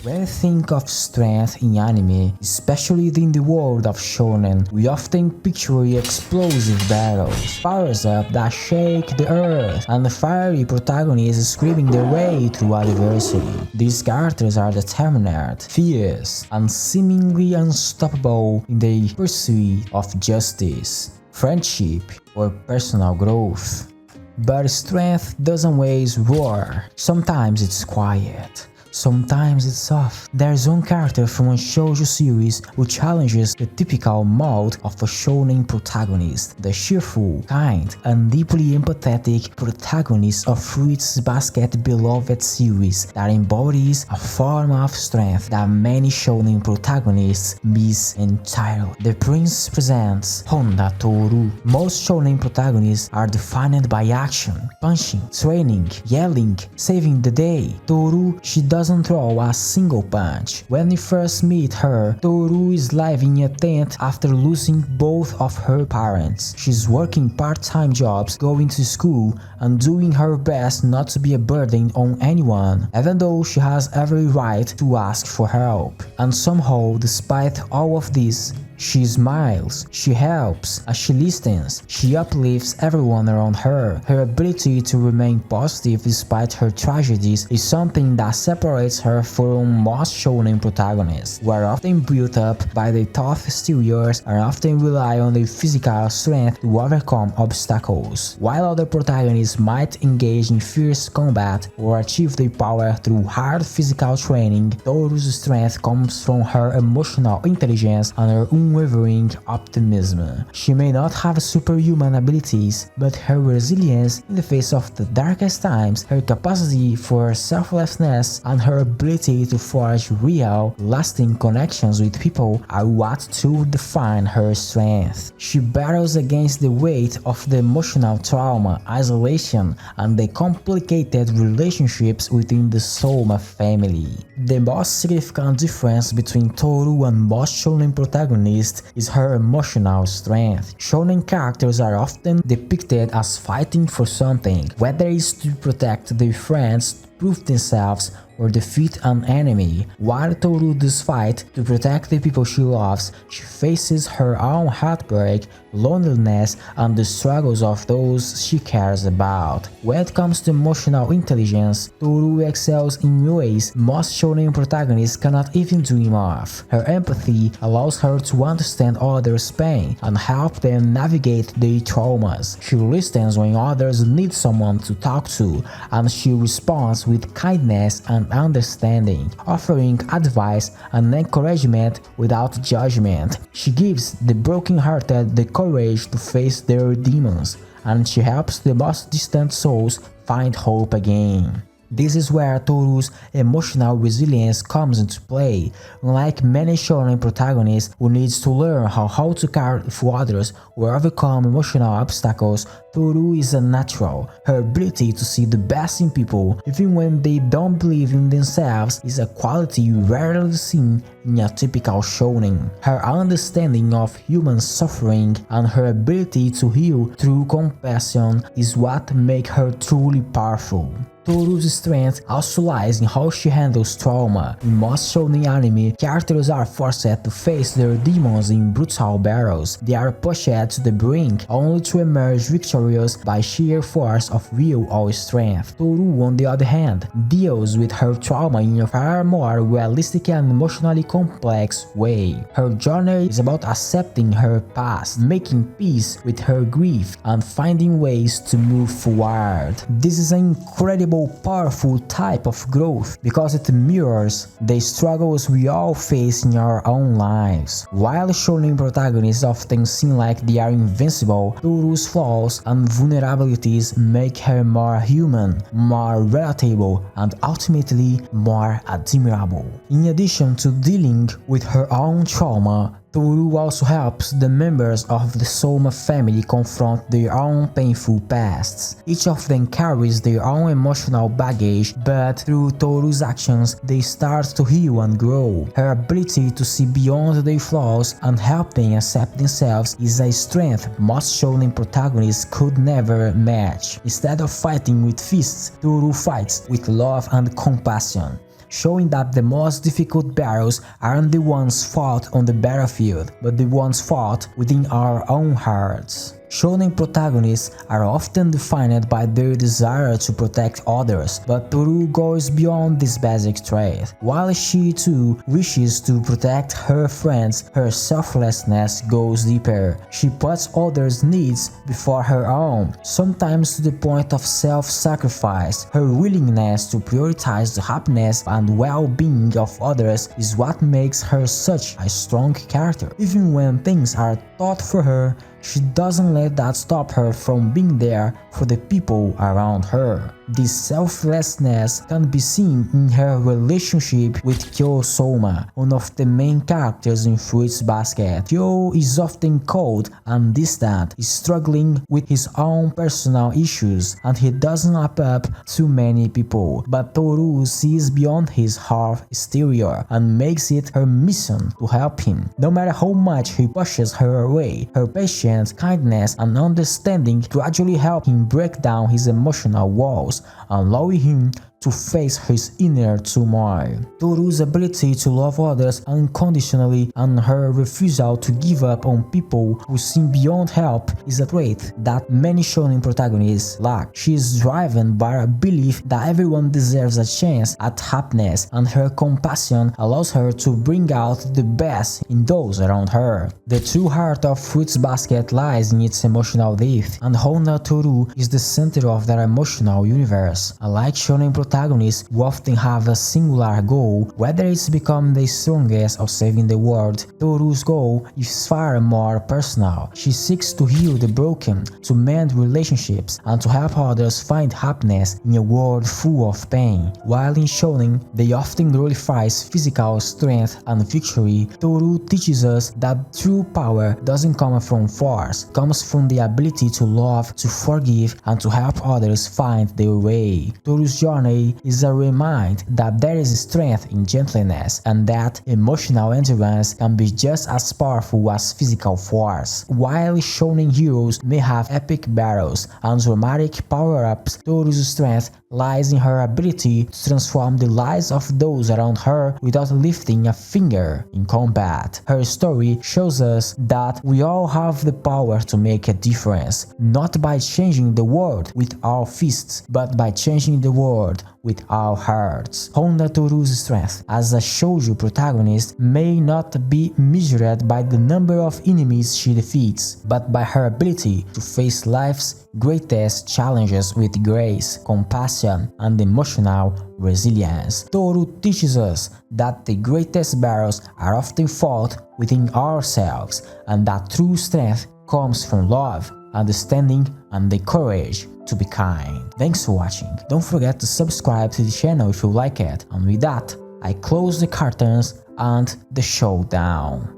When we think of strength in anime, especially in the world of shonen, we often picture explosive battles, powers up that shake the earth, and fiery protagonists screaming their way through adversity. These characters are determined, fierce, and seemingly unstoppable in their pursuit of justice, friendship, or personal growth. But strength doesn't always roar. Sometimes it's quiet. Sometimes it's soft. There's one character from a shoujo series who challenges the typical mold of a shonen protagonist, the cheerful, kind, and deeply empathetic protagonist of Fruits Basket beloved series that embodies a form of strength that many shonen protagonists miss entirely. The prince presents Honda Tohru. Most shonen protagonists are defined by action, punching, training, yelling, saving the day. Tohru, she doesn't throw a single punch. When we first meet her, Tohru is living in a tent after losing both of her parents. She's working part-time jobs, going to school, and doing her best not to be a burden on anyone, even though she has every right to ask for help. And somehow, despite all of this, she smiles, she helps, and she listens. She uplifts everyone around her. Her ability to remain positive despite her tragedies is something that separates her from most shonen protagonists, who are often built up by their tough exteriors and often rely on their physical strength to overcome obstacles. While other protagonists might engage in fierce combat or achieve their power through hard physical training, Tohru's strength comes from her emotional intelligence and her unwavering optimism. She may not have superhuman abilities, but her resilience in the face of the darkest times, her capacity for selflessness, and her ability to forge real, lasting connections with people are what truly define her strength. She battles against the weight of the emotional trauma, isolation, and the complicated relationships within the Sohma family. The most significant difference between Tohru and most shonen protagonists is her emotional strength. Shonen characters are often depicted as fighting for something, whether it's to protect their friends, prove themselves, or defeat an enemy. While Tohru does fight to protect the people she loves, she faces her own heartbreak, loneliness, and the struggles of those she cares about. When it comes to emotional intelligence, Tohru excels in ways most shonen protagonists cannot even dream of. Her empathy allows her to understand others' pain and help them navigate their traumas. She listens when others need someone to talk to, and she responds with kindness and understanding, offering advice and encouragement without judgment. She gives the broken-hearted the courage to face their demons, and she helps the most distant souls find hope again. This is where Tohru's emotional resilience comes into play. Unlike many shonen protagonists who needs to learn how to care for others or overcome emotional obstacles, Tohru is a natural. Her ability to see the best in people, even when they don't believe in themselves, is a quality rarely seen in a typical shonen. Her understanding of human suffering and her ability to heal through compassion is what make her truly powerful. Tohru's strength also lies in how she handles trauma. In most shonen anime, characters are forced to face their demons in brutal battles. They are pushed to the brink, only to emerge victorious by sheer force of will or strength. Tohru, on the other hand, deals with her trauma in a far more realistic and emotionally complex way. Her journey is about accepting her past, making peace with her grief, and finding ways to move forward. This is an incredible, powerful type of growth because it mirrors the struggles we all face in our own lives. While shonen protagonists often seem like they are invincible, Tohru's flaws and vulnerabilities make her more human, more relatable, and ultimately more admirable. In addition to dealing with her own trauma, Tohru also helps the members of the Sohma family confront their own painful pasts. Each of them carries their own emotional baggage, but through Tohru's actions, they start to heal and grow. Her ability to see beyond their flaws and help them accept themselves is a strength most shonen protagonists could never match. Instead of fighting with fists, Tohru fights with love and compassion. showing that the most difficult battles aren't the ones fought on the battlefield, but the ones fought within our own hearts. Shonen protagonists are often defined by their desire to protect others, but Tohru goes beyond this basic trait. While she too wishes to protect her friends, her selflessness goes deeper. She puts others' needs before her own, sometimes to the point of self-sacrifice. Her willingness to prioritize the happiness and well-being of others is what makes her such a strong character. Even when things are tough for her, she doesn't let that stop her from being there for the people around her. This selflessness can be seen in her relationship with Sohma, one of the main characters in Fruits Basket. Kyo is often cold and distant, struggling with his own personal issues, and he doesn't up to many people. But Tohru sees beyond his hard exterior and makes it her mission to help him. No matter how much he pushes her away, her patience, kindness, and understanding gradually help him break down his emotional walls, allowing him to face his inner turmoil. Tohru's ability to love others unconditionally and her refusal to give up on people who seem beyond help is a trait that many shonen protagonists lack. She is driven by a belief that everyone deserves a chance at happiness, and her compassion allows her to bring out the best in those around her. The true heart of Fruits Basket lies in its emotional depth, and Honda Tohru is the center of their emotional universe. Unlike shonen protagonists who often have a singular goal, whether it's become the strongest or saving the world, Tohru's goal is far more personal. She seeks to heal the broken, to mend relationships, and to help others find happiness in a world full of pain. While in shonen, they often glorifies physical strength and victory, Tohru teaches us that true power doesn't come from force, it comes from the ability to love, to forgive, and to help others find their way. Tohru's journey is a reminder that there is strength in gentleness, and that emotional endurance can be just as powerful as physical force. While shonen heroes may have epic battles and dramatic power-ups, Tohru's strength lies in her ability to transform the lives of those around her without lifting a finger in combat. Her story shows us that we all have the power to make a difference, not by changing the world with our fists, but by changing the world with our hearts. Honda Tohru's strength as a shoujo protagonist may not be measured by the number of enemies she defeats, but by her ability to face life's greatest challenges with grace, compassion, and emotional resilience. Tohru teaches us that the greatest battles are often fought within ourselves, and that true strength comes from love, understanding, and the courage to be kind. Thanks for watching. Don't forget to subscribe to the channel if you like it. And with that, I close the curtains and the showdown.